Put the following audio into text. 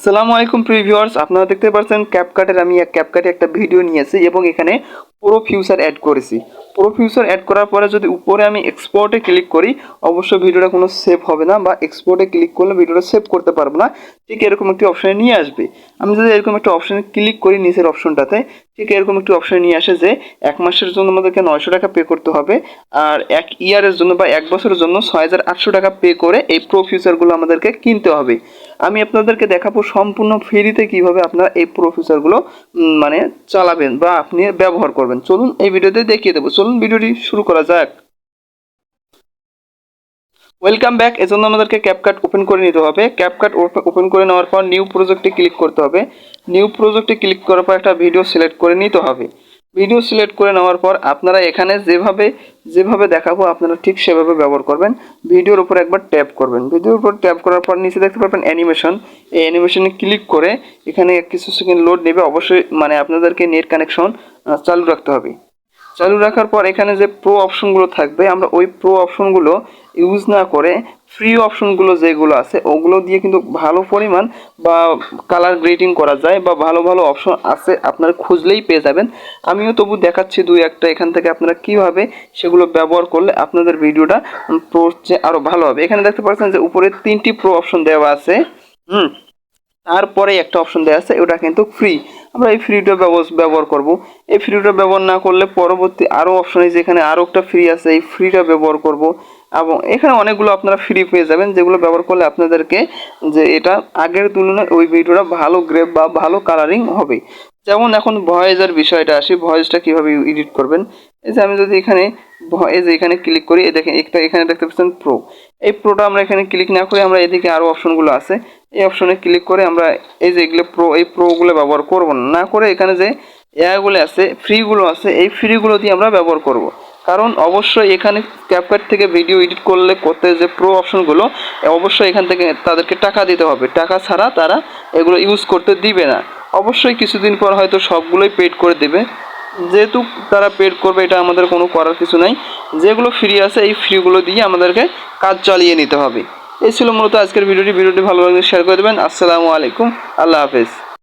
আসসালামু আলাইকুম প্রিভিউয়ার্স, আপনারা দেখতে পাচ্ছেন ক্যাপকাটের আমি ক্যাপকাটে একটা ভিডিও নিয়েছি এবং এখানে পুরো ফিউচার অ্যাড করেছি। পুরো ফিউচার অ্যাড করার পরে যদি উপরে আমি এক্সপোর্টে ক্লিক করি, অবশ্যই ভিডিওটা কোনো সেভ হবে না, বা এক্সপোর্টে ক্লিক করলে ভিডিওটা সেভ করতে পারবো না। ঠিক এরকম একটি অপশানে নিয়ে আসবে। আমি যদি এরকম একটা অপশানে ক্লিক করি নিচের অপশনটাতে, ঠিক এরকম একটি অপশানে নিয়ে আসে যে 1 মাসের জন্য আমাদেরকে 900 টাকা পে করতে হবে, আর 1 ইয়ারের জন্য বা 1 বছরের জন্য 6800 টাকা পে করে এই প্রো ফিউচারগুলো আমাদেরকে কিনতে হবে। আমি আপনাদেরকে দেখাবো সম্পূর্ণ ফ্রিতে কিভাবে আপনারা এই প্রো ফিচারগুলো মানে চালাবেন বা আপনি ব্যবহার করবেন। চলুন এই ভিডিওতে দেখিয়ে দেবো। চলুন ভিডিওটি শুরু করা যাক। Welcome back. এজন্য আমাদেরকে ক্যাপকাট ওপেন করে নিতে হবে। ক্যাপকাট ওপেন করে নেওয়ার পর নিউ প্রজেক্টে ক্লিক করতে হবে। নিউ প্রজেক্টে ক্লিক করার পর একটা ভিডিও সিলেক্ট করে নিতে হবে। ভিডিও সিলেক্ট করে নেওয়ার পর আপনারা এখানে যেভাবে দেখাবো আপনারা ঠিক সেভাবে ব্যবহার করবেন। ভিডিওর উপর একবার ট্যাপ করবেন। ভিডিওর উপর ট্যাপ করার পর নিচে দেখতে পাবেন অ্যানিমেশন। এই অ্যানিমেশনে ক্লিক করে এখানে কিছু সেকেন্ড লোড নেবে। অবশ্যই আপনাদেরকে নেট কানেকশন চালু রাখতে হবে। চালু রাখার পর এখানে যে প্রো অপশনগুলো থাকবে, আমরা ওই প্রো অপশনগুলো ইউজ না করে ফ্রি অপশনগুলো যেগুলো আছে ওগুলো দিয়ে কিন্তু ভালো পরিমাণ বা কালার গ্রেডিং করা যায়, বা ভালো ভালো অপশন আছে, আপনারা খুঁজলেই পেয়ে যাবেন। আমিও তবু দেখাচ্ছি দুই একটা এখান থেকে আপনারা কিভাবে সেগুলো ব্যবহার করলে আপনাদের ভিডিওটা প্রো যে আরও ভালো হবে। এখানে দেখতে পাচ্ছেন যে উপরে 3টি প্রো অপশন দেওয়া আছে। তারপরে একটা অপশন দেওয়া আছে, ওটা কিন্তু ফ্রি। আমরা এই ফ্রিটা ব্যবহার করব। এই ফ্রিটা ব্যবহার না করলে পরবর্তী আরও অপশন আছে, যেখানে আরও একটা ফ্রি আছে, এই ফ্রিটা ব্যবহার করব। এবং এখানে অনেকগুলো আপনারা ফ্রি পেয়ে যাবেন, যেগুলো ব্যবহার করলে আপনাদেরকে যে এটা আগের তুলনায় ওই ভিডিওটা ভালো গ্রেপ বা ভালো কালারিং হবে। যেমন এখন ভয়েসের বিষয়টা আসি, ভয়েসটা কীভাবে এডিট করবেন। এই যে আমি যদি এখানে এখানে ক্লিক করি, দেখেন এখানে দেখতে পাচ্ছেন প্রো। এই প্রোটা আমরা এখানে ক্লিক না করে আমরা এদিকে আরও অপশনগুলো আছে, এই অপশনে ক্লিক করে আমরা এই যে এগুলো এই প্রোগুলো ব্যবহার করব না করে এখানে যে এগুলো আছে ফ্রিগুলো আছে, এই ফ্রিগুলো দিয়ে আমরা ব্যবহার করব। কারণ অবশ্যই এখানে ক্যাপকাট থেকে ভিডিও এডিট করতে যে প্রো অপশনগুলো, অবশ্যই এখান থেকে তাদেরকে টাকা দিতে হবে। টাকা ছাড়া তারা এগুলো ইউজ করতে দিবে না। অবশ্যই কিছুদিন পর হয়তো সবগুলোই পেড করে দেবে। যেহেতু তারা পেড করবে, এটা আমাদের কোনো করার কিছু নাই। যেগুলো ফ্রি আছে এই ফ্রিগুলো দিয়ে আমাদেরকে কাজ চালিয়ে নিতে হবে। এই ছিল মূলত আজকের ভিডিওটি। ভালো লাগলে শেয়ার করে দেবেন। আসসালামু আলাইকুম, আল্লাহ হাফেজ।